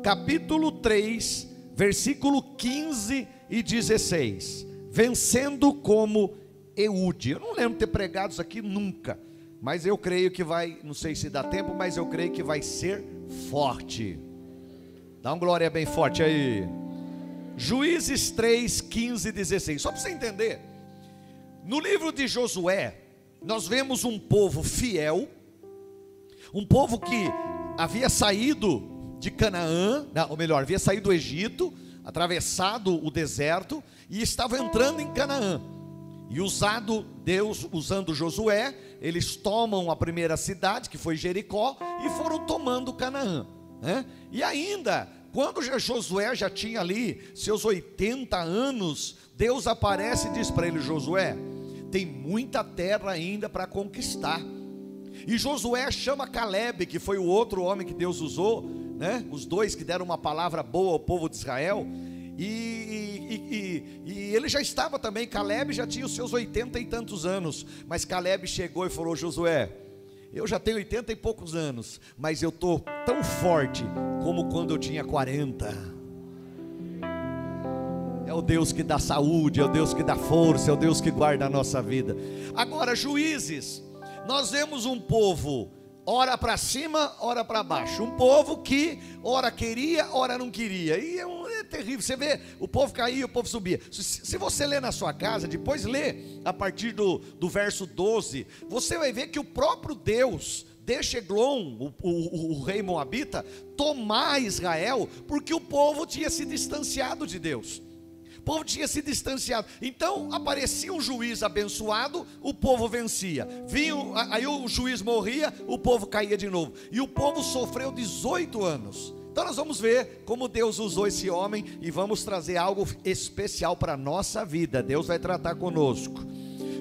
capítulo 3, versículo 15 e 16. Vencendo como Eude. Eu não lembro de ter pregado isso aqui nunca, mas eu creio que vai, não sei se dá tempo, mas eu creio que vai ser forte. Dá uma glória bem forte aí. Juízes 3, 15 e 16. Só para você entender, no livro de Josué, nós vemos um povo fiel, um povo que havia saído de Canaã, ou melhor, havia saído do Egito, atravessado o deserto e estava entrando em Canaã. E Deus usando Josué, eles tomam a primeira cidade, que foi Jericó, e foram tomando Canaã, né? E ainda, quando Josué já tinha ali seus 80 anos, Deus aparece e diz para ele: Josué, tem muita terra ainda para conquistar. E Josué chama Caleb, que foi o outro homem que Deus usou, né? Os dois que deram uma palavra boa ao povo de Israel. E ele já estava também, Caleb já tinha os seus 80 e tantos anos, mas Caleb chegou e falou: Josué, eu já tenho 80 e poucos anos, mas eu estou tão forte como quando eu tinha 40. É o Deus que dá saúde, é o Deus que dá força, é o Deus que guarda a nossa vida. Agora, Juízes, nós vemos um povo, ora para cima, ora para baixo. Um povo que ora queria, ora não queria. E é terrível. Você vê, o povo caía, o povo subia. Se você ler na sua casa, depois lê a partir do verso 12, você vai ver que o próprio Deus deixa Eglon, o rei moabita, tomar Israel, porque o povo tinha se distanciado de Deus. O povo tinha se distanciado. Então aparecia um juiz abençoado, o povo vencia. Aí o juiz morria, o povo caía de novo. E o povo sofreu 18 anos. Então nós vamos ver como Deus usou esse homem e vamos trazer algo especial para a nossa vida. Deus vai tratar conosco.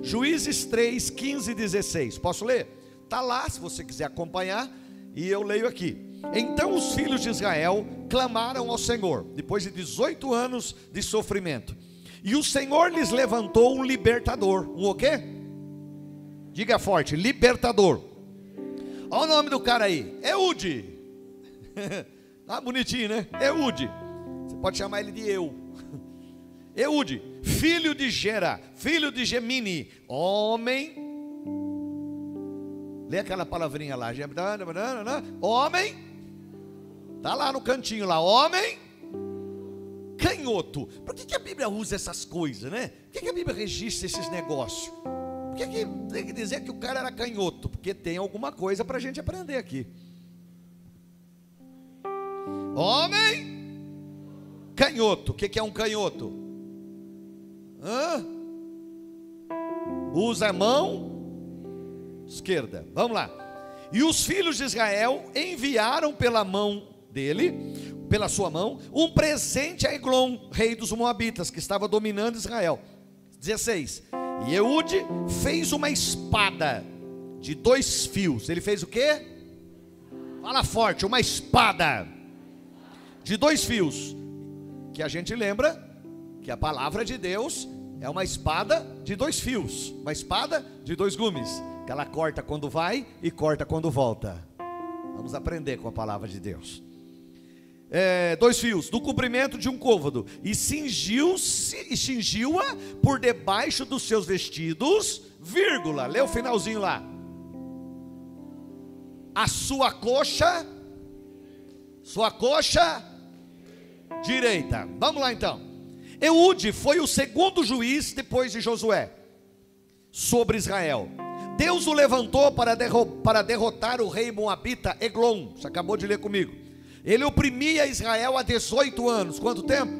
Juízes 3, 15 e 16. Posso ler? Está lá, se você quiser acompanhar. E eu leio aqui. Então os filhos de Israel clamaram ao Senhor, depois de 18 anos de sofrimento. E o Senhor lhes levantou um libertador. Um o quê? Diga forte, libertador. Olha o nome do cara aí, Eude. Ah, bonitinho, né? Eude. Você pode chamar ele de Eude, filho de Gera, filho de Gemini, homem. Lê aquela palavrinha lá, homem, está lá no cantinho lá, homem canhoto. Por que a Bíblia usa essas coisas, né? Por que a Bíblia registra esses negócios? Por que tem que dizer que o cara era canhoto? Porque tem alguma coisa para a gente aprender aqui. Homem canhoto. O que é um canhoto? Usa a mão esquerda. Vamos lá. E os filhos de Israel enviaram pela mão dele, pela sua mão, um presente a Eglon, rei dos Moabitas, que estava dominando Israel. 16. E Eude fez uma espada de 2 fios. Ele fez o quê? Fala forte, uma espada de 2 fios. Que a gente lembra que a palavra de Deus é uma espada de 2 fios, uma espada de 2 gumes, que ela corta quando vai e corta quando volta. Vamos aprender com a palavra de Deus. 2 fios, do comprimento de um côvado, e cingiu-a por debaixo dos seus vestidos, vírgula, lê o finalzinho lá. A sua coxa direita. Vamos lá então. Eude foi o segundo juiz depois de Josué sobre Israel. Deus o levantou para derrotar o rei moabita Eglon. Você acabou de ler comigo. Ele oprimia Israel há 18 anos. Quanto tempo?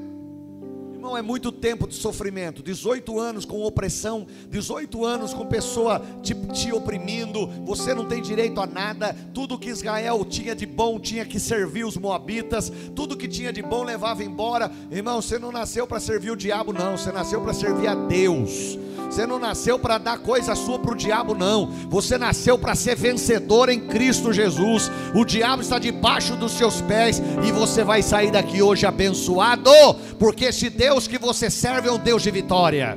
Irmão, é muito tempo de sofrimento. 18 anos com opressão, 18 anos com pessoa te oprimindo. Você não tem direito a nada. Tudo que Israel tinha de bom tinha que servir os moabitas. Tudo que tinha de bom levava embora. Irmão, você não nasceu para servir o diabo, não. Você nasceu para servir a Deus. Você não nasceu para dar coisa sua para o diabo, não. Você nasceu para ser vencedor em Cristo Jesus. O diabo está debaixo dos seus pés e você vai sair daqui hoje abençoado, porque esse Deus que você serve é um Deus de vitória.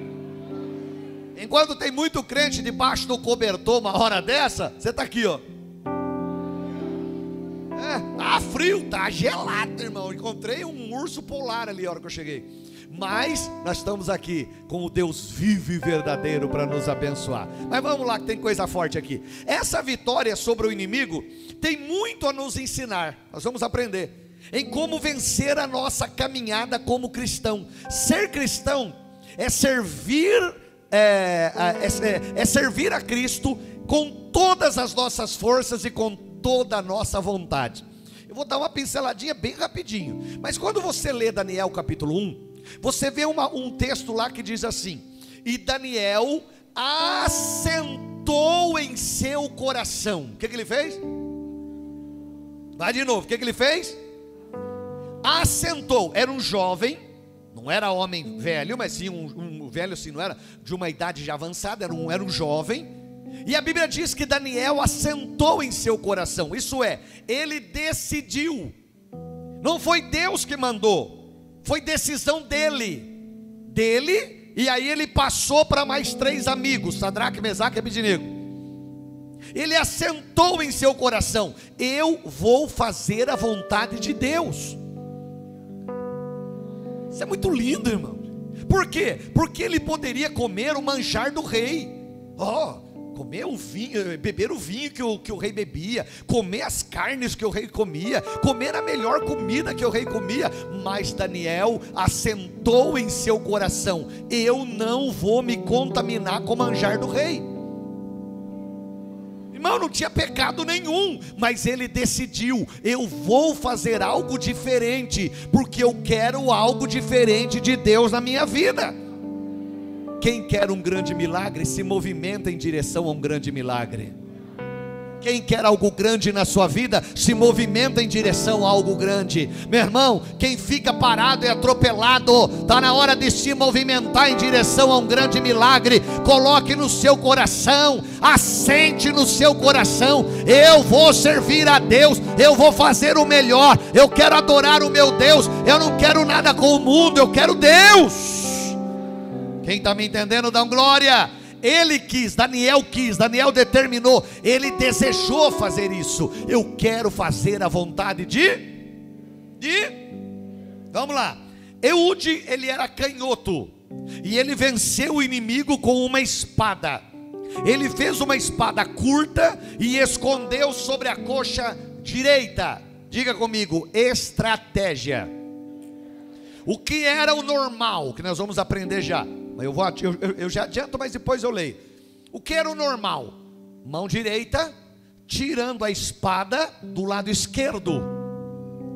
Enquanto tem muito crente debaixo do cobertor uma hora dessa, você está aqui, ó. frio, tá gelado, irmão. Encontrei um urso polar ali a hora que eu cheguei. Mas nós estamos aqui com o Deus vivo e verdadeiro para nos abençoar. Mas vamos lá que tem coisa forte aqui. Essa vitória sobre o inimigo tem muito a nos ensinar. Nós vamos aprender em como vencer a nossa caminhada como cristão. Ser cristão é servir, servir a Cristo com todas as nossas forças e com toda a nossa vontade. Eu vou dar uma pinceladinha bem rapidinho. Mas quando você lê Daniel capítulo 1, você vê um texto lá que diz assim: e Daniel assentou em seu coração. O que ele fez? Vai de novo, o que ele fez? Assentou. Era um jovem, não era homem velho, mas sim um velho assim, não era de uma idade já avançada, era um jovem. E a Bíblia diz que Daniel assentou em seu coração. Isso é, ele decidiu. Não foi Deus que mandou, foi decisão dele, e aí ele passou para mais 3 amigos, Sadraque, Mesaque e Abednego. Ele assentou em seu coração: eu vou fazer a vontade de Deus. Isso é muito lindo, irmão. Por quê? Porque ele poderia comer o manjar do rei. Comer o vinho, beber o vinho que o rei bebia, comer as carnes que o rei comia, comer a melhor comida que o rei comia. Mas Daniel assentou em seu coração: eu não vou me contaminar com o manjar do rei. Irmão, não tinha pecado nenhum, mas ele decidiu: eu vou fazer algo diferente, porque eu quero algo diferente de Deus na minha vida. Quem quer um grande milagre, se movimenta em direção a um grande milagre. Quem quer algo grande na sua vida, se movimenta em direção a algo grande. Meu irmão, quem fica parado é atropelado. Está na hora de se movimentar em direção a um grande milagre. Coloque no seu coração, assente no seu coração: eu vou servir a Deus, eu vou fazer o melhor, eu quero adorar o meu Deus, eu não quero nada com o mundo, eu quero Deus. Quem está me entendendo, dá glória. Ele quis, Daniel determinou, ele desejou fazer isso. Eu quero fazer a vontade vamos lá. Eude, ele era canhoto, e ele venceu o inimigo com uma espada. Ele fez uma espada curta e escondeu sobre a coxa direita. Diga comigo: estratégia. O que era o normal, que nós vamos aprender já. Eu já adianto, mas depois eu leio. O que era o normal? Mão direita tirando a espada do lado esquerdo.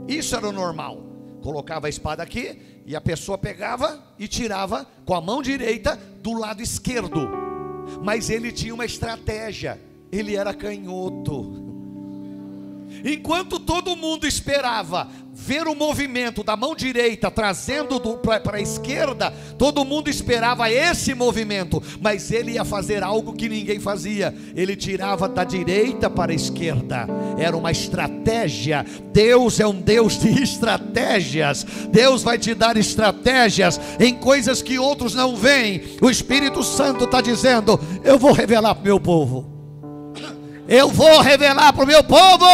Isso era o normal. Colocava a espada aqui e a pessoa pegava e tirava com a mão direita do lado esquerdo. Mas ele tinha uma estratégia. Ele era canhoto. Enquanto todo mundo esperava ver o movimento da mão direita trazendo para a esquerda, todo mundo esperava esse movimento, mas ele ia fazer algo que ninguém fazia. Ele tirava da direita para a esquerda. Era uma estratégia. Deus é um Deus de estratégias. Deus vai te dar estratégias em coisas que outros não veem. O Espírito Santo está dizendo: eu vou revelar para o meu povo. Eu vou revelar para o meu povo.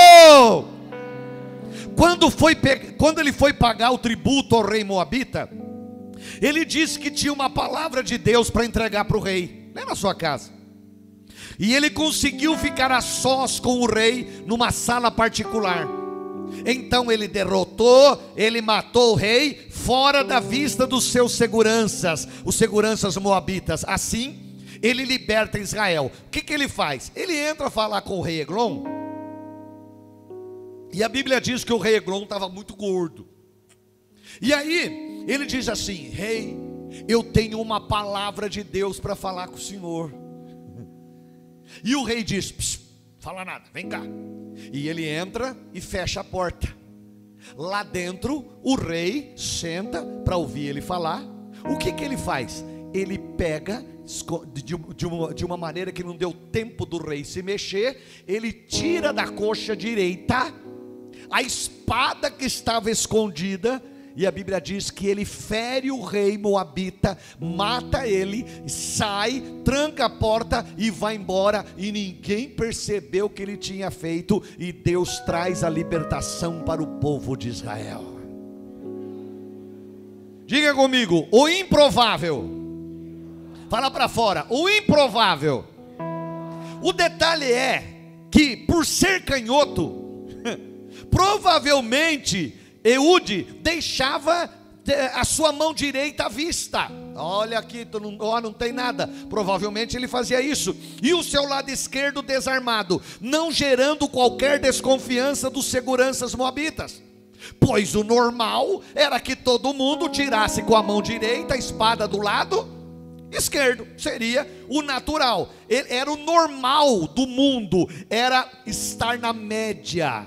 Quando ele foi pagar o tributo ao rei Moabita, ele disse que tinha uma palavra de Deus para entregar para o rei, lá na sua casa. E ele conseguiu ficar a sós com o rei numa sala particular. Então ele derrotou, ele matou o rei fora da vista dos seus seguranças, os seguranças moabitas. Assim ele liberta Israel. O que ele faz? Ele entra a falar com o rei Eglon. E a Bíblia diz que o rei Eglon estava muito gordo. E aí ele diz assim: rei, eu tenho uma palavra de Deus para falar com o senhor. E o rei diz: fala nada, vem cá. E ele entra e fecha a porta. Lá dentro o rei senta para ouvir ele falar. O que ele faz? Ele pega de uma maneira que não deu tempo do rei se mexer. Ele tira da coxa direita a espada que estava escondida E a Bíblia diz que ele fere o rei moabita, mata ele, sai, tranca a porta e vai embora, e ninguém percebeu o que ele tinha feito, e Deus traz a libertação para o povo de Israel. Diga comigo, o improvável. Fala para fora, o improvável. O detalhe é que, por ser canhoto, provavelmente Eude deixava a sua mão direita à vista. Olha aqui, não tem nada. Provavelmente ele fazia isso. E o seu lado esquerdo desarmado, não gerando qualquer desconfiança dos seguranças moabitas. Pois o normal era que todo mundo tirasse com a mão direita a espada do lado esquerdo. Seria o natural. Era o normal do mundo. Era estar na média.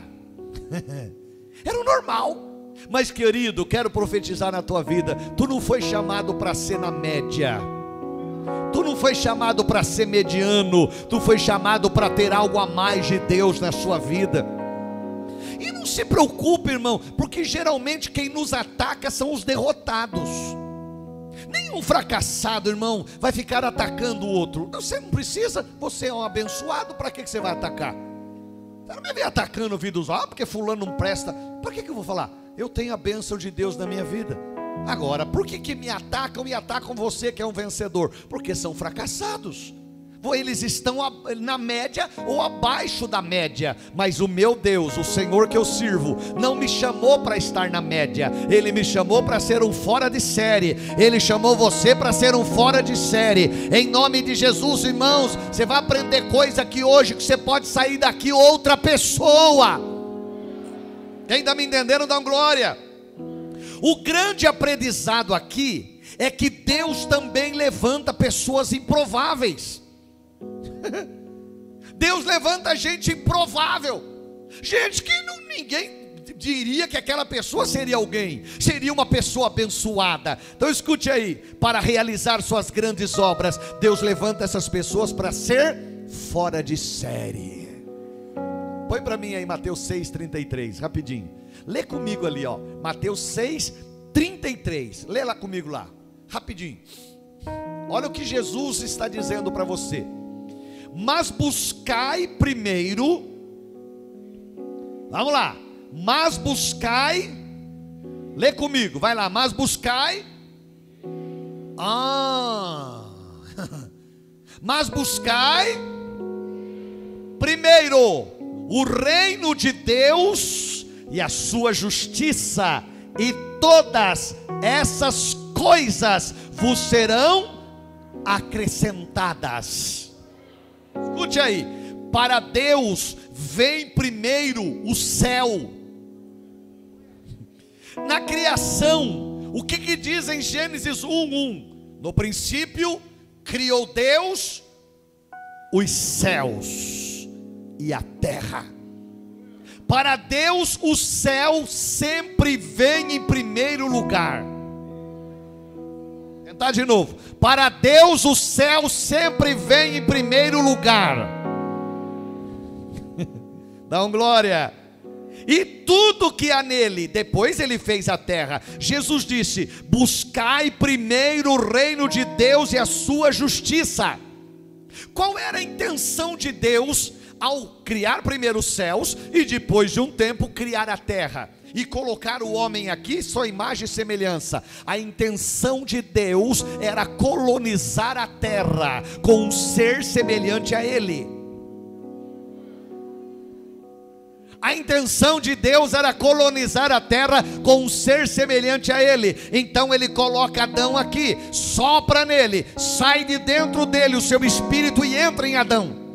Era o normal. Mas querido, quero profetizar na tua vida. Tu não foi chamado para ser na média. Tu não foi chamado para ser mediano. Tu foi chamado para ter algo a mais de Deus na sua vida. E não se preocupe, irmão, porque geralmente quem nos ataca são os derrotados. Nenhum fracassado, irmão, vai ficar atacando o outro. Você não precisa. Você é um abençoado. Para que você vai atacar? Você não me vem atacando vidas, porque fulano não presta. Para que eu vou falar? Eu tenho a bênção de Deus na minha vida. Agora, por que me atacam e atacam você que é um vencedor? Porque são fracassados. Eles estão na média ou abaixo da média. Mas o meu Deus, o Senhor que eu sirvo, não me chamou para estar na média. Ele me chamou para ser um fora de série. Ele chamou você para ser um fora de série. Em nome de Jesus, irmãos, você vai aprender coisa aqui hoje, que você pode sair daqui outra pessoa. Quem está me entendendo, dá glória. O grande aprendizado aqui é que Deus também levanta pessoas improváveis. Deus levanta gente improvável, gente que ninguém diria que aquela pessoa seria alguém, seria uma pessoa abençoada. Então escute aí, para realizar suas grandes obras, Deus levanta essas pessoas para ser fora de série. Põe para mim aí Mateus 6,33, rapidinho. Lê comigo ali, ó, Mateus 6,33. Lê lá comigo lá, rapidinho. Olha o que Jesus está dizendo para você. Mas buscai primeiro, vamos lá, mas buscai, lê comigo, vai lá, mas buscai, mas buscai primeiro o reino de Deus e a sua justiça, e todas essas coisas vos serão acrescentadas. Escute aí, para Deus vem primeiro o céu. Na criação, o que diz em Gênesis 1:1? No princípio criou Deus os céus e a terra. Para Deus o céu sempre vem em primeiro lugar. Vou tentar de novo. Para Deus o céu sempre vem em primeiro lugar. Dá uma glória. E tudo que há nele, depois ele fez a terra. Jesus disse: buscai primeiro o reino de Deus e a sua justiça. Qual era a intenção de Deus ao criar primeiro os céus e depois de um tempo criar a terra e colocar o homem aqui, sua imagem e semelhança? A intenção de Deus era colonizar a terra com um ser semelhante a ele. A intenção de Deus era colonizar a terra com um ser semelhante a ele. Então ele coloca Adão aqui, sopra nele, sai de dentro dele o seu espírito e entra em Adão.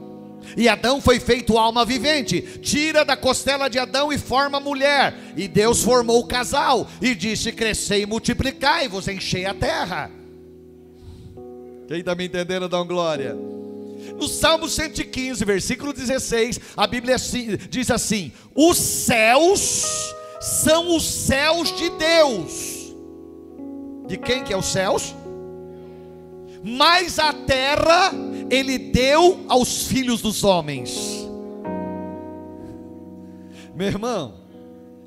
E Adão foi feito alma vivente, tira da costela de Adão e forma mulher. E Deus formou o casal e disse: crescei e multiplicai, vos enchei a terra. Quem está me entendendo, dá uma glória. No Salmo 115, versículo 16, a Bíblia diz assim: os céus são os céus de Deus. De quem que é os céus? Mas a terra ele deu aos filhos dos homens. Meu irmão,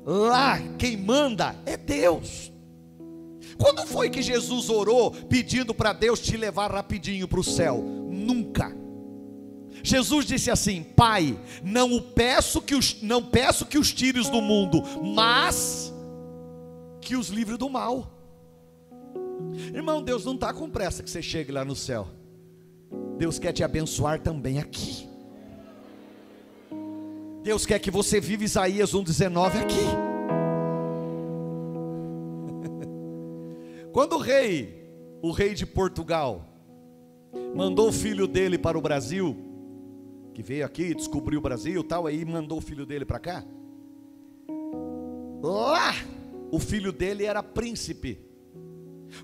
lá quem manda é Deus. Quando foi que Jesus orou pedindo para Deus te levar rapidinho para o céu? Nunca. Jesus disse assim: Pai, não peço que os tires do mundo, mas que os livre do mal. Irmão, Deus não está com pressa que você chegue lá no céu. Deus quer te abençoar também aqui. Deus quer que você viva Isaías 1,19 aqui. Quando o rei de Portugal mandou o filho dele para o Brasil, que veio aqui, descobriu o Brasil e tal, aí mandou o filho dele para cá. Lá, o filho dele era príncipe.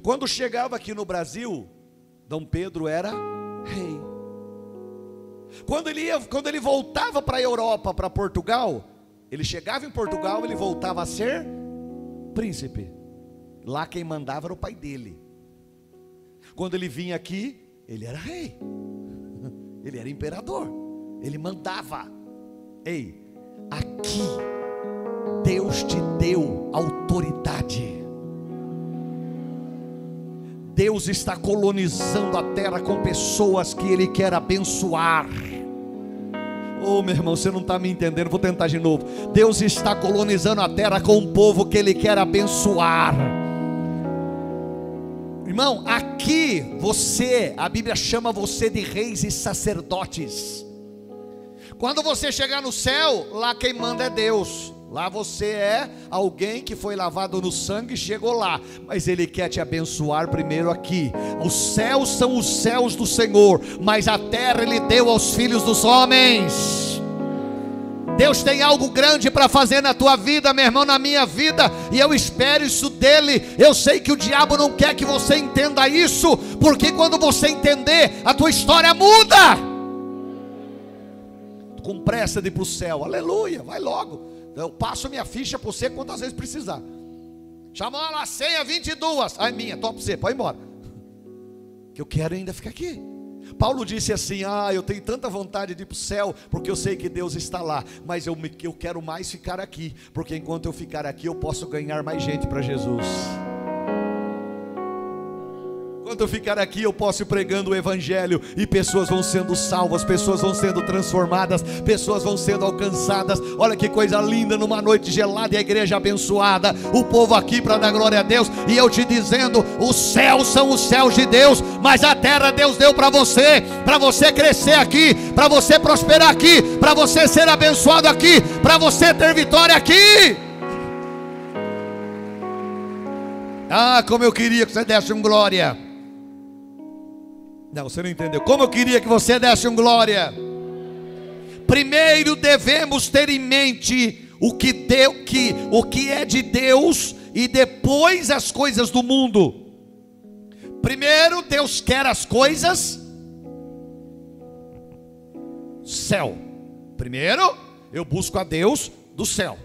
Quando chegava aqui no Brasil, Dom Pedro era rei. Quando ele voltava para a Europa, para Portugal, ele chegava em Portugal, ele voltava a ser príncipe. Lá quem mandava era o pai dele. Quando ele vinha aqui, ele era rei. Ele era imperador. Ele mandava. Ei, aqui Deus te deu autoridade. Deus está colonizando a terra com pessoas que Ele quer abençoar. Oh, meu irmão, você não está me entendendo, vou tentar de novo. Deus está colonizando a terra com um povo que Ele quer abençoar. Irmão, aqui a Bíblia chama você de reis e sacerdotes. Quando você chegar no céu, lá quem manda é Deus. Lá você é alguém que foi lavado no sangue e chegou lá. Mas Ele quer te abençoar primeiro aqui. Os céus são os céus do Senhor, mas a terra Ele deu aos filhos dos homens. Deus tem algo grande para fazer na tua vida, meu irmão, na minha vida, e eu espero isso dele. Eu sei que o diabo não quer que você entenda isso, porque quando você entender, a tua história muda. Com pressa de ir para o céu, aleluia, vai logo. Eu passo minha ficha para você quantas vezes precisar. Chamou lá, senha 22. Ai, minha, topa você, pode ir embora. Que eu quero ainda ficar aqui. Paulo disse assim: eu tenho tanta vontade de ir para o céu, porque eu sei que Deus está lá, mas eu quero mais ficar aqui, porque enquanto eu ficar aqui, eu posso ganhar mais gente para Jesus. Enquanto eu ficar aqui, eu posso ir pregando o Evangelho, e pessoas vão sendo salvas, pessoas vão sendo transformadas, pessoas vão sendo alcançadas. Olha que coisa linda, numa noite gelada e a igreja abençoada, o povo aqui para dar glória a Deus. E eu te dizendo, os céus são os céus de Deus, mas a terra Deus deu para você crescer aqui, para você prosperar aqui, para você ser abençoado aqui, para você ter vitória aqui. Como eu queria que você desse um glória. Não, você não entendeu. Como eu queria que você desse um glória. Primeiro devemos ter em mente o que é de Deus, e depois as coisas do mundo. Primeiro Deus quer as coisas céu. Primeiro eu busco a Deus do céu.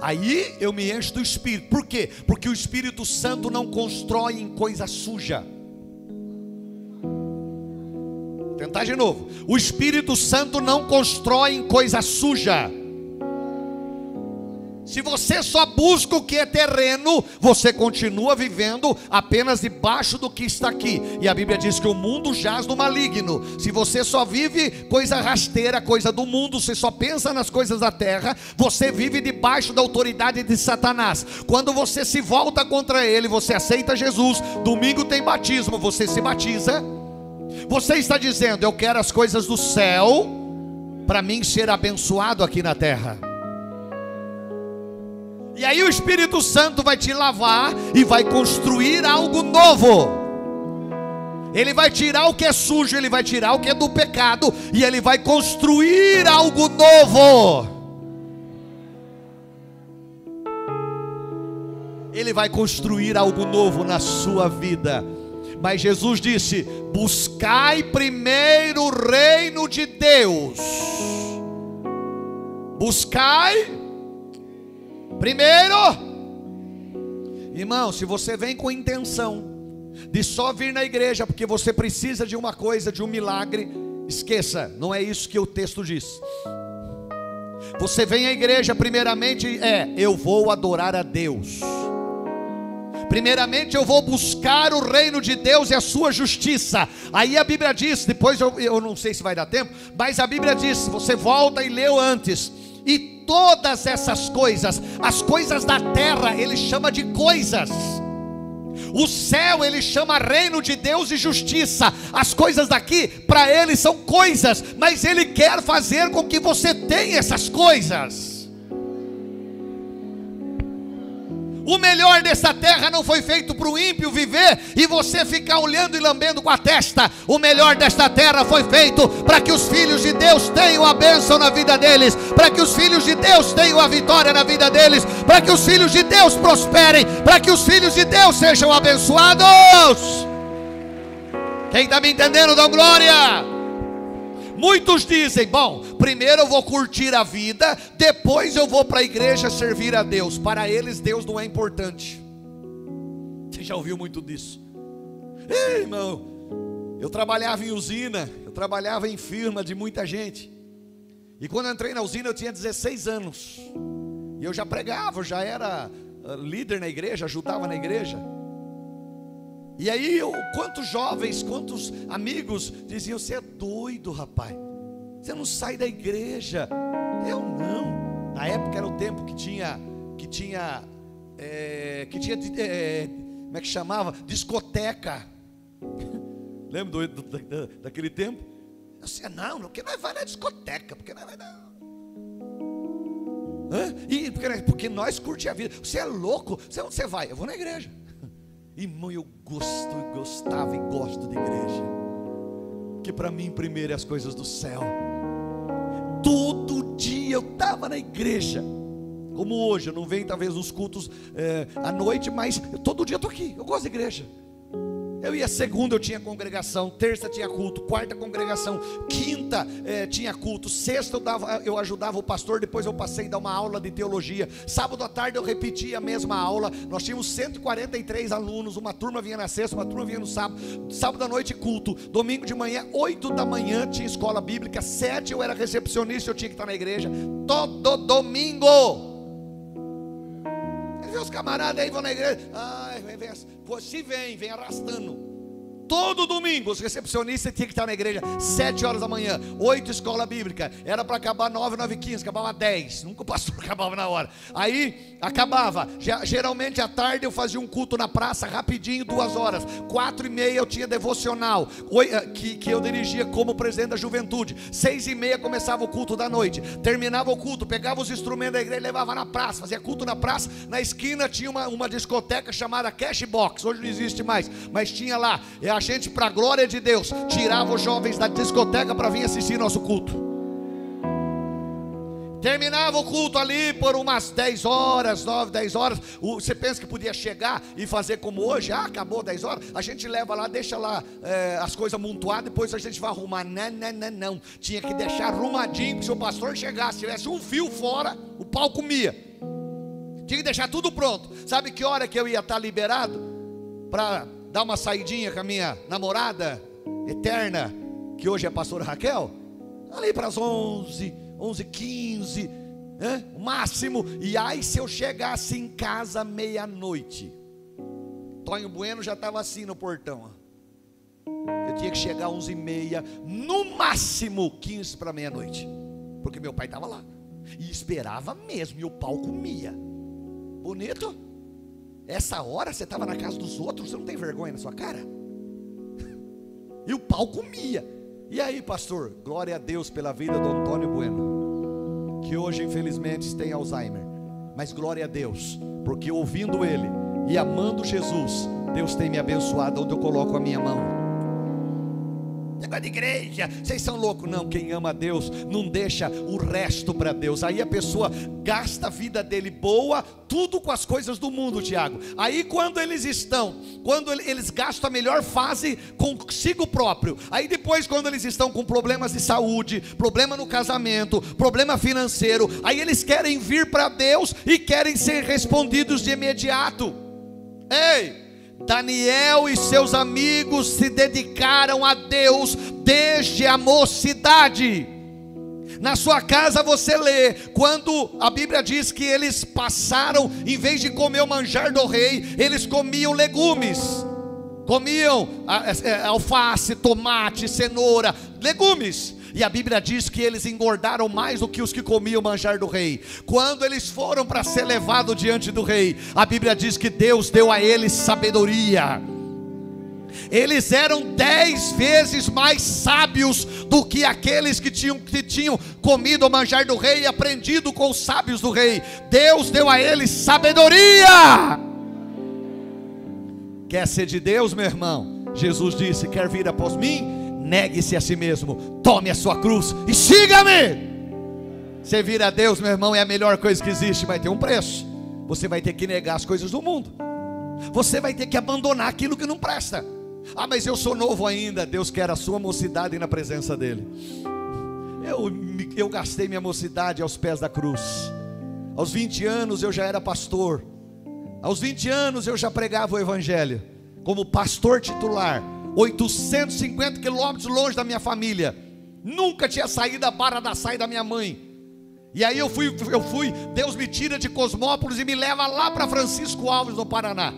Aí eu me encho do Espírito. Por quê? Porque o Espírito Santo não constrói em coisa suja. Vou tentar de novo. O Espírito Santo não constrói em coisa suja. Se você só busca o que é terreno, você continua vivendo apenas debaixo do que está aqui. E a Bíblia diz que o mundo jaz no maligno. Se você só vive coisa rasteira, coisa do mundo, você só pensa nas coisas da terra, você vive debaixo da autoridade de Satanás. Quando você se volta contra ele, você aceita Jesus. Domingo tem batismo, você se batiza. Você está dizendo: eu quero as coisas do céu para mim ser abençoado aqui na terra. E aí o Espírito Santo vai te lavar e vai construir algo novo. Ele vai tirar o que é sujo, ele vai tirar o que é do pecado, e ele vai construir algo novo. Ele vai construir algo novo na sua vida. Mas Jesus disse: buscai primeiro o reino de Deus. Buscai primeiro. Irmão, se você vem com intenção de só vir na igreja porque você precisa de uma coisa, de um milagre, esqueça, não é isso que o texto diz. Você vem à igreja primeiramente, eu vou adorar a Deus. Primeiramente eu vou buscar o reino de Deus e a sua justiça. Aí a Bíblia diz, depois eu não sei se vai dar tempo, mas a Bíblia diz, você volta e leu antes, e todas essas coisas, as coisas da terra ele chama de coisas, o céu ele chama reino de Deus e justiça. As coisas daqui para ele são coisas, mas ele quer fazer com que você tenha essas coisas. O melhor dessa terra não foi feito para o ímpio viver e você ficar olhando e lambendo com a testa. O melhor desta terra foi feito para que os filhos de Deus tenham a bênção na vida deles, para que os filhos de Deus tenham a vitória na vida deles, para que os filhos de Deus prosperem, para que os filhos de Deus sejam abençoados. Quem está me entendendo, dá glória. Muitos dizem, bom, primeiro eu vou curtir a vida, depois eu vou para a igreja servir a Deus. Para eles Deus não é importante. Você já ouviu muito disso? Ei, irmão, eu trabalhava em usina, eu trabalhava em firma de muita gente. E quando eu entrei na usina eu tinha 16 anos. E eu já pregava, eu já era líder na igreja, ajudava na igreja. E aí, quantos jovens, quantos amigos diziam, você é doido, rapaz, você não sai da igreja. Eu não. Na época era o tempo que tinha como é que chamava? Discoteca. Lembra daquele tempo? Eu disse, não, porque nós vai na discoteca, porque nós vai na... Porque nós curtimos a vida. Você é louco, você vai? Eu vou na igreja. Irmão, eu gostava e gosto de igreja, que para mim primeiro é as coisas do céu. Todo dia eu estava na igreja, como hoje, eu não venho talvez nos cultos à noite, mas todo dia eu estou aqui, eu gosto de igreja. Eu ia segunda, eu tinha congregação, terça tinha culto, quarta congregação, quinta tinha culto, sexta eu ajudava o pastor, depois eu passei a dar uma aula de teologia, sábado à tarde eu repetia a mesma aula. Nós tínhamos 143 alunos, uma turma vinha na sexta, uma turma vinha no sábado, sábado à noite culto, domingo de manhã, 8 da manhã tinha escola bíblica, 7 eu era recepcionista, eu tinha que estar na igreja, todo domingo. Os camaradas aí vão na igreja, se vem arrastando. Todo domingo os recepcionistas tinham que estar na igreja 7 horas da manhã, 8 escola bíblica, era para acabar 9, 9h15, acabava 10, nunca o pastor acabava na hora. Aí acabava, geralmente à tarde eu fazia um culto na praça, rapidinho, 2 horas, 4h30 eu tinha devocional, que eu dirigia como presidente da juventude, 6h30 começava o culto da noite, terminava o culto, pegava os instrumentos da igreja e levava na praça, fazia culto na praça. Na esquina tinha uma discoteca chamada Cashbox, hoje não existe mais, mas tinha lá, a gente, para a glória de Deus, tirava os jovens da discoteca para vir assistir nosso culto. Terminava o culto ali por umas 10 horas, 9, 10 horas. Você pensa que podia chegar e fazer como hoje? Acabou 10 horas, a gente leva lá, deixa lá as coisas amontoadas, depois a gente vai arrumar. Não, tinha que deixar arrumadinho, porque se o pastor chegasse, tivesse um fio fora, o pau comia. Tinha que deixar tudo pronto. Sabe que hora que eu ia estar liberado para dar uma saidinha com a minha namorada eterna, que hoje é a pastora Raquel? Ali para as 11, 11h15, o máximo. E aí se eu chegasse em casa meia-noite, Tonho Bueno já estava assim no portão, eu tinha que chegar 11h30, no máximo 15 para meia-noite, porque meu pai estava lá, e esperava mesmo, e o pau comia. Bonito? Essa hora você estava na casa dos outros, você não tem vergonha na sua cara? E o pau comia. E aí, pastor, glória a Deus pela vida do Antônio Bueno, que hoje infelizmente tem Alzheimer, mas glória a Deus, porque ouvindo ele e amando Jesus, Deus tem me abençoado onde eu coloco a minha mão. Negócio de igreja, vocês são loucos? Não, quem ama a Deus não deixa o resto para Deus. Aí a pessoa gasta a vida dele boa, tudo com as coisas do mundo, Tiago. Aí quando eles gastam a melhor fase consigo próprio, aí depois quando eles estão com problemas de saúde, problema no casamento, problema financeiro, aí eles querem vir para Deus e querem ser respondidos de imediato. Ei, Daniel e seus amigos se dedicaram a Deus desde a mocidade. Na sua casa você lê, quando a Bíblia diz que eles passaram, em vez de comer o manjar do rei, eles comiam legumes, comiam alface, tomate, cenoura, legumes. E a Bíblia diz que eles engordaram mais do que os que comiam o manjar do rei. Quando eles foram para ser levados diante do rei, a Bíblia diz que Deus deu a eles sabedoria. Eles eram 10 vezes mais sábios do que aqueles que tinham comido o manjar do rei e aprendido com os sábios do rei. Deus deu a eles sabedoria. Quer ser de Deus, meu irmão? Jesus disse: quer vir após mim? Negue-se a si mesmo, tome a sua cruz e siga-me. Servir a Deus, meu irmão, é a melhor coisa que existe. Vai ter um preço. Você vai ter que negar as coisas do mundo. Você vai ter que abandonar aquilo que não presta. Ah, mas eu sou novo ainda. Deus quer a sua mocidade na presença dele. Eu gastei minha mocidade aos pés da cruz. Aos 20 anos eu já era pastor. Aos 20 anos eu já pregava o evangelho como pastor titular, 850 quilômetros longe da minha família. Nunca tinha saído da barra da saia da minha mãe. E aí eu fui, Deus me tira de Cosmópolis e me leva lá para Francisco Alves, no Paraná.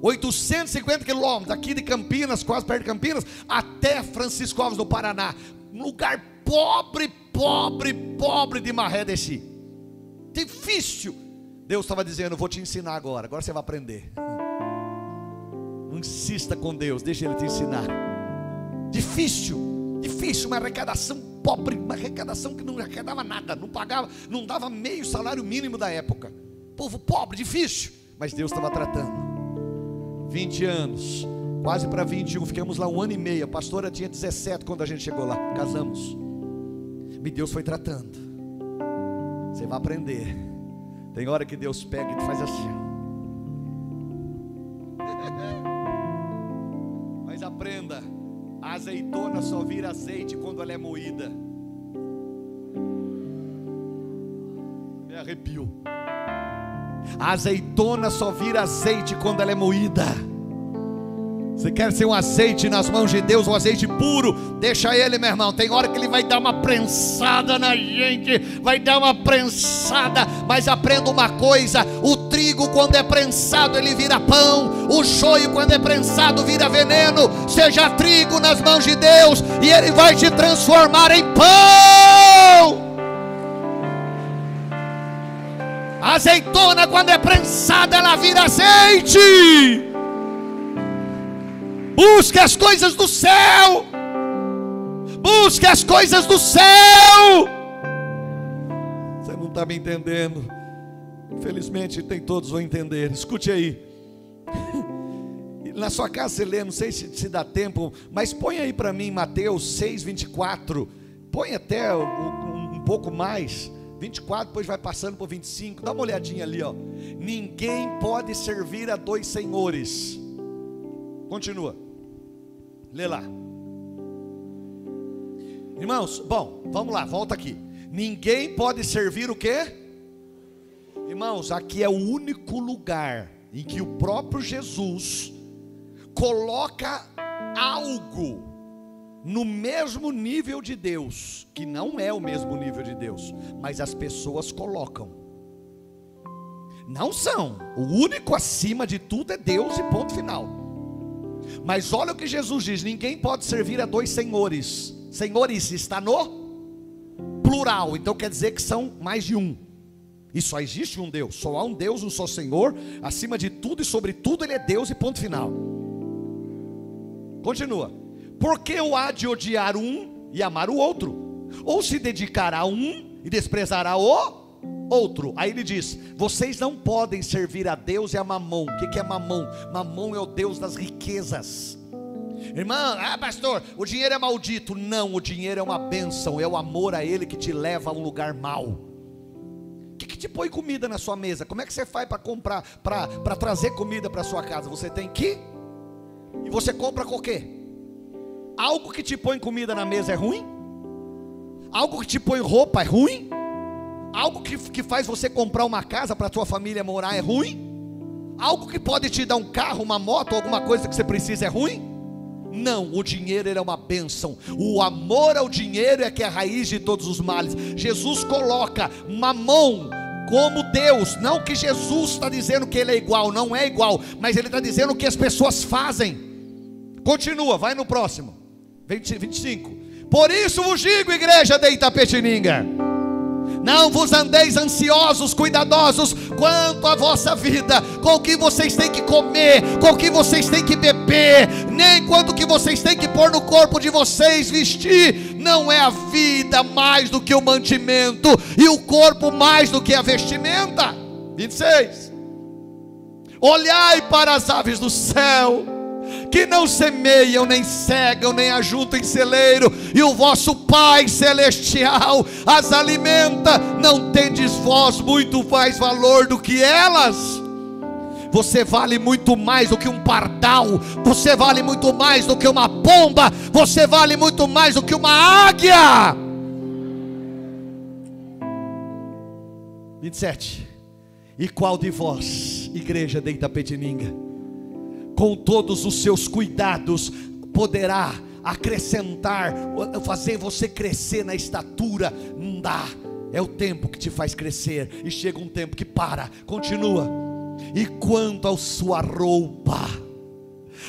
850 quilômetros, aqui de Campinas, quase perto de Campinas, até Francisco Alves, no Paraná. Um lugar pobre, pobre, pobre de maré desci. Difícil. Deus estava dizendo: vou te ensinar agora você vai aprender. Não insista com Deus, deixa Ele te ensinar. Difícil, uma arrecadação pobre, uma arrecadação que não arrecadava nada, não pagava, não dava meio salário mínimo da época. Povo pobre, difícil, mas Deus estava tratando. 20 anos, quase para 21, ficamos lá 1 ano e meio. A pastora tinha 17 quando a gente chegou lá, casamos. E Deus foi tratando. Você vai aprender. Tem hora que Deus pega e faz assim. Mas aprenda, a azeitona só vira azeite quando ela é moída. Me arrepio. A azeitona só vira azeite quando ela é moída. Você quer ser um azeite nas mãos de Deus, um azeite puro? Deixa Ele, meu irmão. Tem hora que Ele vai dar uma prensada na gente, vai dar uma prensada. Mas aprenda uma coisa: o trigo, quando é prensado, ele vira pão. O shoyu, quando é prensado, vira veneno. Seja trigo nas mãos de Deus, e Ele vai te transformar em pão. A azeitona, quando é prensada, ela vira azeite. Busque as coisas do céu. Busque as coisas do céu. Você não está me entendendo. Infelizmente tem todos vão entender. Escute aí. Na sua casa você lê, não sei se dá tempo, mas põe aí para mim Mateus 6:24. Põe até um pouco mais. 24, depois vai passando por 25. Dá uma olhadinha ali, ó. Ninguém pode servir a dois senhores. Continua. Lê lá. Irmãos, bom, vamos lá, volta aqui. Ninguém pode servir o quê? Irmãos, aqui é o único lugar em que o próprio Jesus coloca algo no mesmo nível de Deus, que não é o mesmo nível de Deus, mas as pessoas colocam. Não são. O único acima de tudo é Deus e ponto final. Mas olha o que Jesus diz: ninguém pode servir a dois senhores. Senhores está no plural, então quer dizer que são mais de um. E só existe um Deus, só há um Deus, um só Senhor. Acima de tudo e sobre tudo Ele é Deus e ponto final. Continua. Porque o há de odiar um e amar o outro? Ou se dedicará a um e desprezará o outro? Aí ele diz: vocês não podem servir a Deus e a Mamon. O que é Mamon? Mamon é o Deus das riquezas. Irmã, pastor, o dinheiro é maldito. Não, o dinheiro é uma bênção. É o amor a Ele que te leva a um lugar mau. O que te põe comida na sua mesa? Como é que você faz para comprar, para trazer comida para sua casa? Você tem que, e você compra com o quê? Algo que te põe comida na mesa é ruim? Algo que te põe roupa é ruim? Algo que faz você comprar uma casa para a sua família morar é ruim? Algo que pode te dar um carro, uma moto, alguma coisa que você precisa é ruim? Não, o dinheiro é uma bênção. O amor ao dinheiro é que é a raiz de todos os males. Jesus coloca Mamon como Deus. Não que Jesus está dizendo que ele é igual, não é igual, mas ele está dizendo o que as pessoas fazem. Continua, vai no próximo 25. Por isso vos digo, igreja de Itapetininga, não vos andeis ansiosos, cuidadosos quanto à vossa vida, com o que vocês têm que comer, com o que vocês têm que beber, nem quanto que vocês têm que pôr no corpo de vocês, vestir. Não é a vida mais do que o mantimento, e o corpo mais do que a vestimenta? 26. Olhai para as aves do céu, que não semeiam, nem cegam, nem ajuntam em celeiro, e o vosso Pai Celestial as alimenta. Não tendes vós muito mais valor do que elas? Você vale muito mais do que um pardal, você vale muito mais do que uma pomba, você vale muito mais do que uma águia. 27. E qual de vós, igreja de Itapetininga, com todos os seus cuidados, poderá acrescentar, fazer você crescer na estatura? Não dá. É o tempo que te faz crescer, e chega um tempo que para. Continua. E quanto à sua roupa,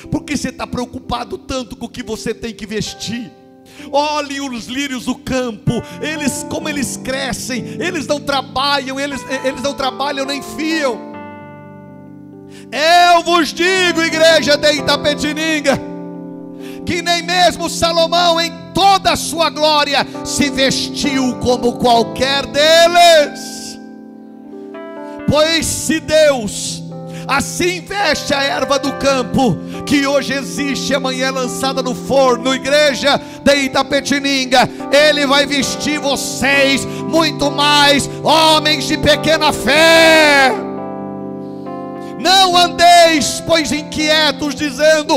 por que você está preocupado tanto com o que você tem que vestir? Olhe os lírios do campo, como eles crescem, eles não trabalham, eles não trabalham nem fiam. Eu vos digo, igreja de Itapetininga, que nem mesmo Salomão em toda a sua glória se vestiu como qualquer deles. Pois se Deus assim veste a erva do campo, que hoje existe, amanhã é lançada no forno, igreja de Itapetininga, Ele vai vestir vocês muito mais, homens de pequena fé. Não andeis, pois, inquietos, dizendo: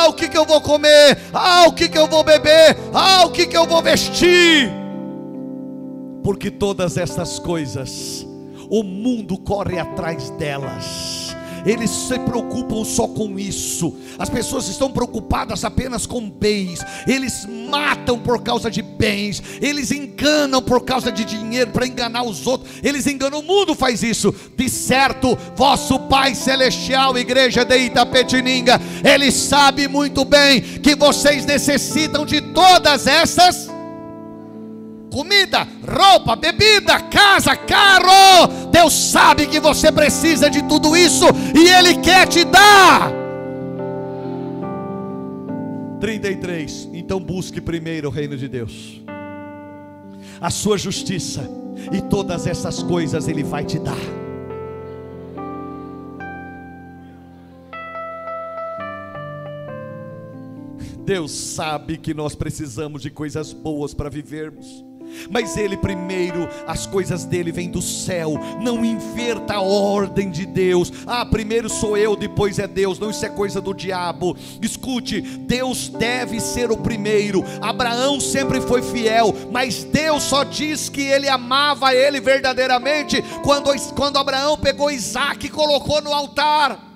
o que eu vou comer? O que eu vou beber? O que eu vou vestir? Porque todas essas coisas, o mundo corre atrás delas. Eles se preocupam só com isso. As pessoas estão preocupadas apenas com bens. Eles matam por causa de bens. Eles enganam por causa de dinheiro, para enganar os outros. Eles enganam, o mundo faz isso. De certo, vosso Pai Celestial, igreja de Itapetininga, Ele sabe muito bem que vocês necessitam de todas essas: comida, roupa, bebida, casa, carro. Deus sabe que você precisa de tudo isso, e Ele quer te dar. 33. Então busque primeiro o reino de Deus, a sua justiça, e todas essas coisas Ele vai te dar. Deus sabe que nós precisamos de coisas boas para vivermos, mas Ele primeiro, as coisas dele vêm do céu. Não inverta a ordem de Deus. Primeiro sou eu, depois é Deus. Não, isso é coisa do diabo. Escute, Deus deve ser o primeiro. Abraão sempre foi fiel, mas Deus só diz que ele amava ele verdadeiramente quando Abraão pegou Isaac e colocou no altar.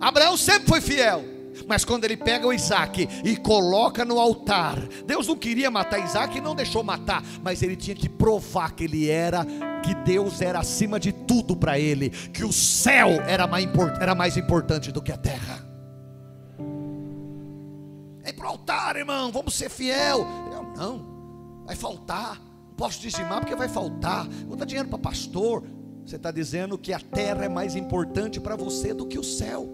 Abraão sempre foi fiel, mas quando ele pega o Isaac e coloca no altar, Deus não queria matar Isaac e não deixou matar, mas ele tinha que provar que que Deus era acima de tudo para ele, que o céu era mais importante do que a terra. É para o altar, irmão, vamos ser fiel. Não, vai faltar, não posso dizimar porque vai faltar, vou dar dinheiro para pastor. Você está dizendo que a terra é mais importante para você do que o céu.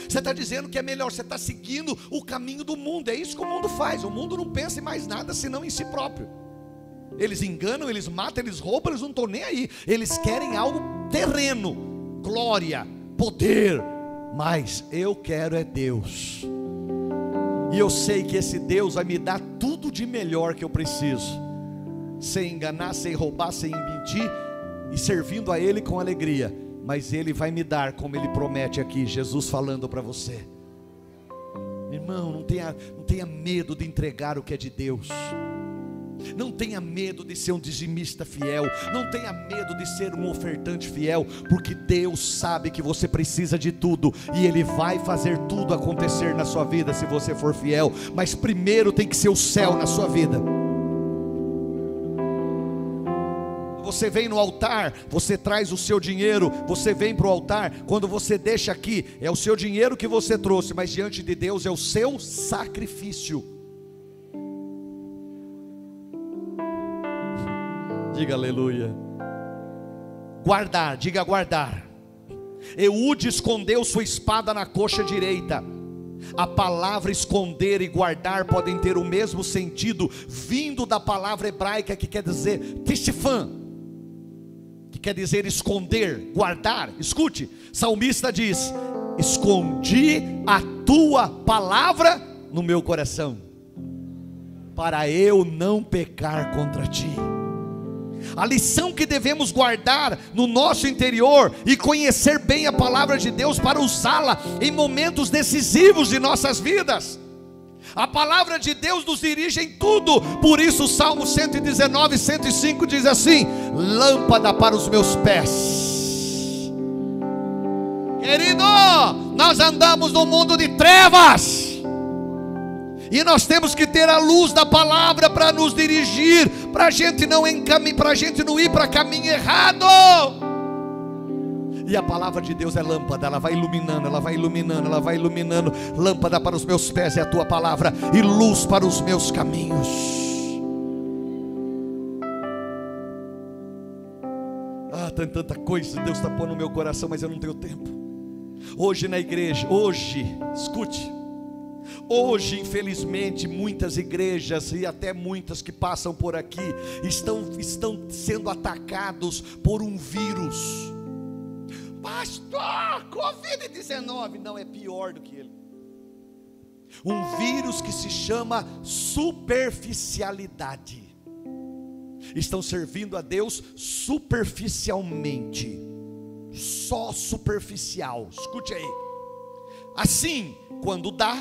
Você está dizendo que é melhor, você está seguindo o caminho do mundo. É isso que o mundo faz. O mundo não pensa em mais nada senão em si próprio. Eles enganam, eles matam, eles roubam, eles não estão nem aí. Eles querem algo terreno, glória, poder. Mas eu quero é Deus, e eu sei que esse Deus vai me dar tudo de melhor que eu preciso, sem enganar, sem roubar, sem mentir, e servindo a Ele com alegria. Mas Ele vai me dar como Ele promete aqui, Jesus falando para você. Irmão, não tenha medo de entregar o que é de Deus. Não tenha medo de ser um dizimista fiel, não tenha medo de ser um ofertante fiel, porque Deus sabe que você precisa de tudo, e Ele vai fazer tudo acontecer na sua vida se você for fiel. Mas primeiro tem que ser o céu na sua vida. Você vem no altar, você traz o seu dinheiro, você vem para o altar, quando você deixa aqui, é o seu dinheiro que você trouxe, mas diante de Deus é o seu sacrifício. Diga aleluia. Guardar, diga guardar. Eude escondeu sua espada na coxa direita. A palavra esconder e guardar podem ter o mesmo sentido, vindo da palavra hebraica que quer dizer tishfan, que quer dizer esconder, guardar. Escute, salmista diz: escondi a tua palavra no meu coração, para eu não pecar contra ti. A lição que devemos guardar no nosso interior e conhecer bem a palavra de Deus para usá-la em momentos decisivos de nossas vidas. A palavra de Deus nos dirige em tudo. Por isso o Salmo 119, 105 diz assim: lâmpada para os meus pés. Querido, nós andamos num mundo de trevas, e nós temos que ter a luz da palavra para nos dirigir, para a gente não ir para caminho errado. E a palavra de Deus é lâmpada, ela vai iluminando, ela vai iluminando, ela vai iluminando. Lâmpada para os meus pés é a tua palavra, e luz para os meus caminhos. Tem tanta coisa Deus está pondo no meu coração, mas eu não tenho tempo. Hoje na igreja, escute, hoje infelizmente muitas igrejas e até muitas que passam por aqui estão sendo atacados por um vírus. Pastor, Covid-19, não, é pior do que ele. Um vírus que se chama superficialidade. Estão servindo a Deus superficialmente, só superficial. Escute aí. Assim, quando dá,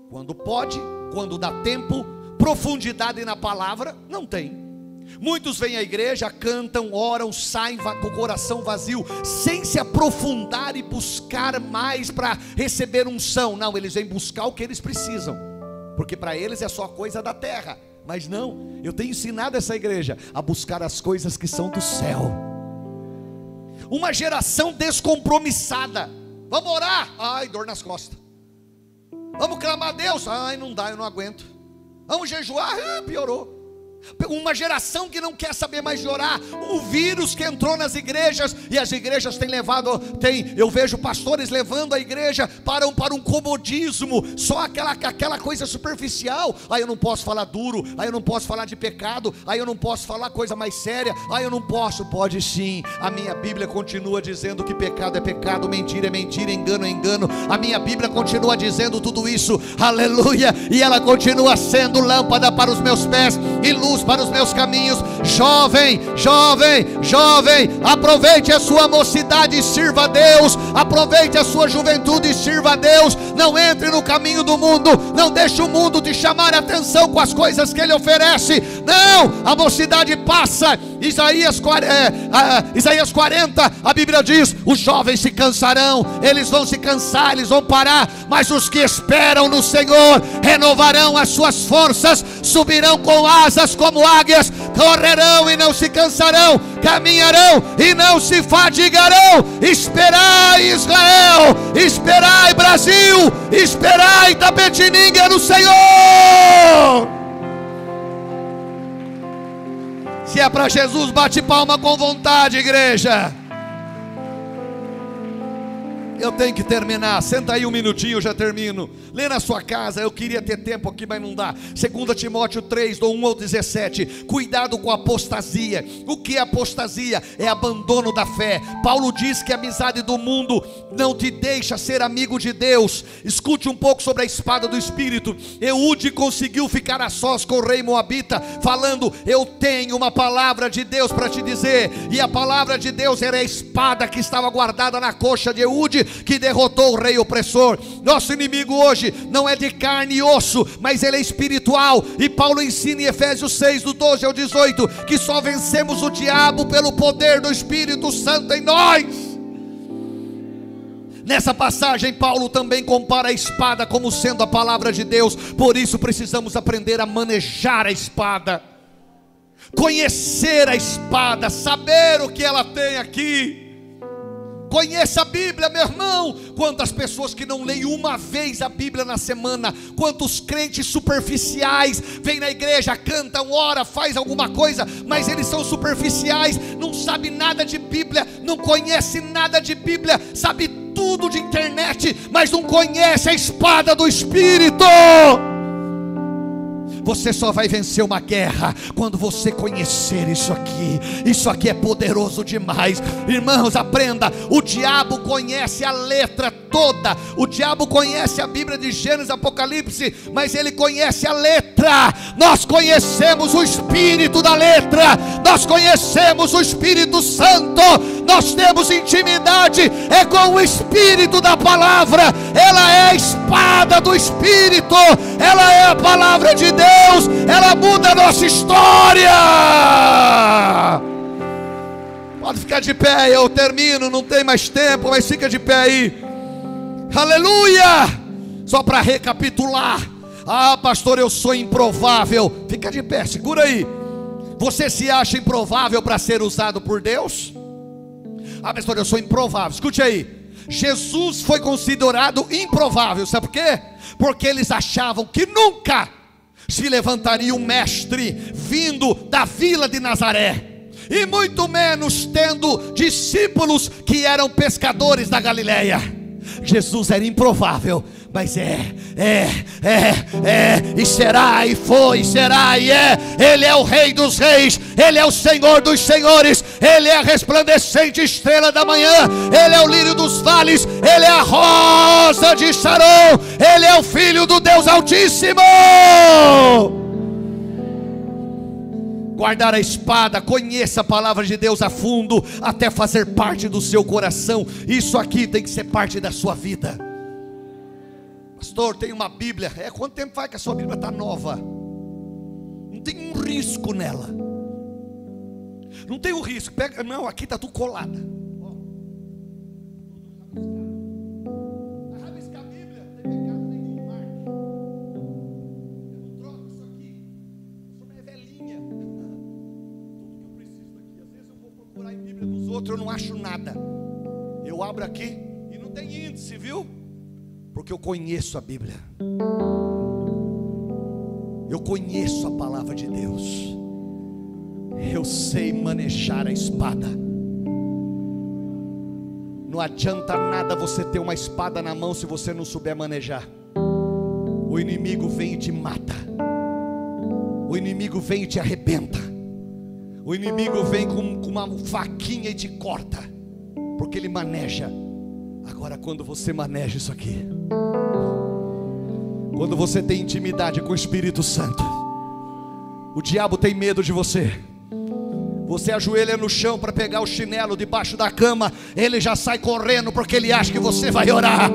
quando pode, quando dá tempo, profundidade na palavra, não tem. Muitos vêm à igreja, cantam, oram, saem com o coração vazio, sem se aprofundar e buscar mais para receber unção. Não, eles vêm buscar o que eles precisam, porque para eles é só coisa da terra. Mas não, eu tenho ensinado essa igreja a buscar as coisas que são do céu. Uma geração descompromissada. Vamos orar? Ai, dor nas costas. Vamos clamar a Deus? Ai, não dá, eu não aguento. Vamos jejuar? Piorou. Uma geração que não quer saber mais de orar. O vírus que entrou nas igrejas, e as igrejas têm levado, eu vejo pastores levando a igreja para um comodismo, só aquela coisa superficial. Aí eu não posso falar duro, aí eu não posso falar de pecado, aí eu não posso falar coisa mais séria, aí eu não posso. Pode sim, a minha Bíblia continua dizendo que pecado é pecado, mentira é mentira, engano é engano. A minha Bíblia continua dizendo tudo isso, aleluia, e ela continua sendo lâmpada para os meus pés e luz para os meus caminhos. Jovem, aproveite a sua mocidade e sirva a Deus. Aproveite a sua juventude e sirva a Deus. Não entre no caminho do mundo, não deixe o mundo te chamar a atenção com as coisas que ele oferece. Não, a mocidade passa. Isaías 40, a Bíblia diz: os jovens se cansarão, eles vão se cansar, eles vão parar, mas os que esperam no Senhor renovarão as suas forças, subirão com asas como águias, correrão e não se cansarão, caminharão e não se fadigarão. Esperai, Israel, esperai, Brasil, esperai, Itapetininga, no Senhor. Se é para Jesus, bate palma com vontade, igreja. Eu tenho que terminar, senta aí um minutinho, eu já termino. Lê na sua casa, eu queria ter tempo aqui, mas não dá. 2 Timóteo 3, do 1 ao 17. Cuidado com a apostasia. O que é apostasia? É abandono da fé. Paulo diz que a amizade do mundo não te deixa ser amigo de Deus. Escute um pouco sobre a espada do Espírito. Eude conseguiu ficar a sós com o rei Moabita, falando: eu tenho uma palavra de Deus para te dizer. E a palavra de Deus era a espada que estava guardada na coxa de Eude, que derrotou o rei opressor. Nosso inimigo hoje não é de carne e osso, mas ele é espiritual. E Paulo ensina em Efésios 6, do 12 ao 18, que só vencemos o diabo pelo poder do Espírito Santo em nós. Nessa passagem, Paulo também compara a espada como sendo a palavra de Deus. Por isso precisamos aprender a manejar a espada, conhecer a espada, saber o que ela tem aqui. Conheça a Bíblia, meu irmão. Quantas pessoas que não leem uma vez a Bíblia na semana, quantos crentes superficiais, vêm na igreja, cantam, ora, faz alguma coisa, mas eles são superficiais, não sabem nada de Bíblia, não conhecem nada de Bíblia, sabe tudo de internet, mas não conhece a espada do Espírito. Você só vai vencer uma guerra quando você conhecer isso aqui. Isso aqui é poderoso demais. Irmãos, aprenda. O diabo conhece a letra toda. O diabo conhece a Bíblia de Gênesis, Apocalipse, mas ele conhece a letra. Nós conhecemos o espírito da letra. Nós conhecemos o Espírito Santo. Nós temos intimidade é com o Espírito da palavra. Ela é a espada do Espírito. Ela é a palavra de Deus. Ela muda a nossa história. Pode ficar de pé, eu termino, não tem mais tempo, mas fica de pé aí. Aleluia. Só para recapitular. Ah, pastor, eu sou improvável. Fica de pé, segura aí. Você se acha improvável para ser usado por Deus? Ah, pastor, eu sou improvável. Escute aí. Jesus foi considerado improvável. Sabe por quê? Porque eles achavam que nunca se levantaria um mestre vindo da vila de Nazaré, e muito menos tendo discípulos que eram pescadores da Galileia. Jesus era improvável, mas e será, e foi, e será, e é. Ele é o Rei dos Reis, Ele é o Senhor dos Senhores, Ele é a resplandecente estrela da manhã, Ele é o lírio dos vales, Ele é a rosa de Sharon, Ele é o Filho do Deus Altíssimo. Guardar a espada, conheça a palavra de Deus a fundo, até fazer parte do seu coração. Isso aqui tem que ser parte da sua vida. Pastor, tem uma Bíblia. Quanto tempo faz que a sua Bíblia está nova? Não tem um risco nela. Não tem um risco. Pega, não, aqui está tudo colada. Rabiscar a Bíblia, não tem pecado nenhum, Marque. Eu não troco isso aqui. Isso é velhinha. Tudo que eu preciso aqui. Às vezes eu vou procurar em Bíblia dos outros, eu não acho nada. Eu abro aqui e não tem índice, viu? Porque eu conheço a Bíblia. Eu conheço a palavra de Deus. Eu sei manejar a espada. Não adianta nada você ter uma espada na mão se você não souber manejar. O inimigo vem e te mata. O inimigo vem e te arrebenta. O inimigo vem com uma faquinha e te corta, porque ele maneja. Agora, quando você maneja isso aqui, quando você tem intimidade com o Espírito Santo, o diabo tem medo de você. Você ajoelha no chão para pegar o chinelo debaixo da cama, ele já sai correndo, porque ele acha que você vai orar.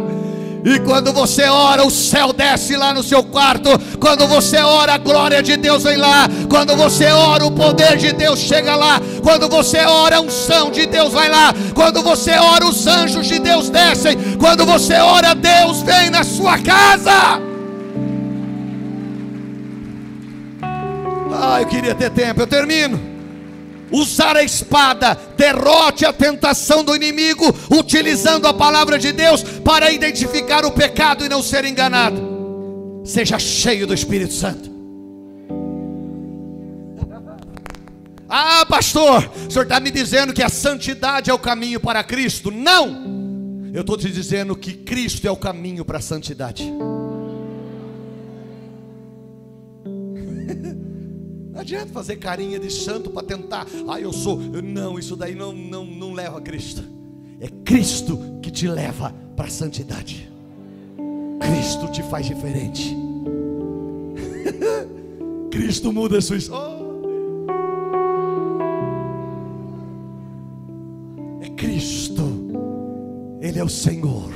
E quando você ora, o céu desce lá no seu quarto. Quando você ora, a glória de Deus vem lá. Quando você ora, o poder de Deus chega lá. Quando você ora, a unção de Deus vai lá. Quando você ora, os anjos de Deus descem. Quando você ora, Deus vem na sua casa. Eu queria ter tempo, eu termino. Usar a espada, derrote a tentação do inimigo, utilizando a palavra de Deus para identificar o pecado e não ser enganado. Seja cheio do Espírito Santo. Ah, pastor, o senhor está me dizendo que a santidade é o caminho para Cristo? Não, eu estou te dizendo que Cristo é o caminho para a santidade. Não adianta fazer carinha de santo para tentar. Eu sou. Não, isso daí não leva a Cristo. É Cristo que te leva para a santidade. Cristo te faz diferente. Cristo muda a sua história. É Cristo. Ele é o Senhor.